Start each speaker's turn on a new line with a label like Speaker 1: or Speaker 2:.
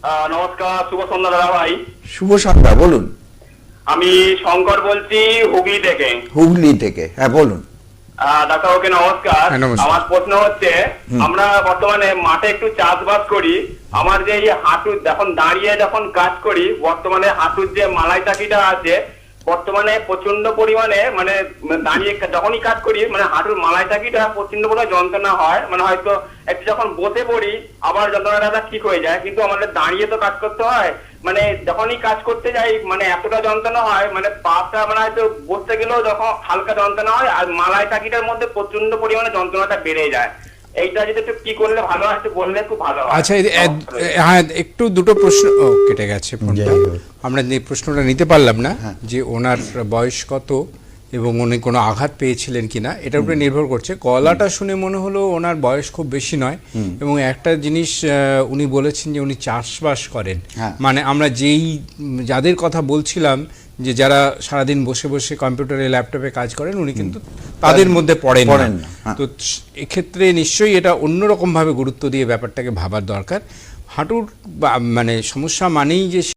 Speaker 1: নমস্কার, শুভ সন্ধ্যা দাদা ভাই।
Speaker 2: শুভ সন্ধ্যা, বলুন।
Speaker 1: আমি শঙ্কর বলছি, হুগলি থেকে।
Speaker 2: হুগলি থেকে, হ্যাঁ বলুন।
Speaker 1: ডাক্তারবাবুকে নমস্কার।
Speaker 3: হ্যাঁ, নমস্কার।
Speaker 1: আমার প্রশ্ন হচ্ছে, আমরা বর্তমানে মাঠে একটু চাষবাস করি। আমার যে এই হাঁটু যখন দাঁড়িয়ে যখন কাজ করি, বর্তমানে হাঁটুর যে মালাই টাকিটা আছে, বর্তমানে প্রচন্ড পরিমাণে মানে দাঁড়িয়ে যখনই কাজ করি, মানে হাঁটুর মালাই টাকিটা প্রচন্ড পরিমাণে যন্ত্রণা হয়। মানে হয়তো একটু যখন বসে পড়ি আবার যন্ত্রণাটা ঠিক হয়ে যায়, কিন্তু আমাদের দাঁড়িয়ে তো কাজ করতে হয়। মানে যখনই কাজ করতে যাই মানে এতটা যন্ত্রণা হয়, মানে পাটা মানে হয়তো বসতে গেলেও যখন হালকা যন্ত্রণা হয়, আর মালাই টাকিটার মধ্যে প্রচন্ড পরিমাণে যন্ত্রণাটা বেড়ে যায়। এইটা যদি একটু কি করলে ভালো হয় একটু বললে খুব ভালো হয়।
Speaker 3: আচ্ছা, হ্যাঁ, একটু দুটো প্রশ্ন কেটে গেছে ফোনটা।
Speaker 2: যাই হোক।
Speaker 3: আমরা যে প্রশ্নটা নিতে পারলাম না,
Speaker 2: হ্যাঁ।
Speaker 3: যে ওনার বয়স কত এবং উনি কোনো আঘাত পেয়েছিলেন কিনা, এটার উপরে নির্ভর করছে। গলাটা শুনে মনে হলো ওনার বয়স খুব বেশি নয়। এবং একটা জিনিস উনি বলেছেন যে উনি চাষবাস করেন।
Speaker 2: হ্যাঁ।
Speaker 3: মানে আমরা যাদের কথা বলছিলাম, যে যারা সারাদিন বসে বসে কম্পিউটারে ল্যাপটপে কাজ করেন, উনি কিন্তু তাদের মধ্যে পড়েন না।
Speaker 2: হ্যাঁ।
Speaker 3: তো এক্ষেত্রে নিশ্চয়ই এটা অন্যরকমভাবে গুরুত্ব দিয়ে ব্যাপারটাকে ভাবার দরকার। হাঁটুর মানে সমস্যা মানেই যে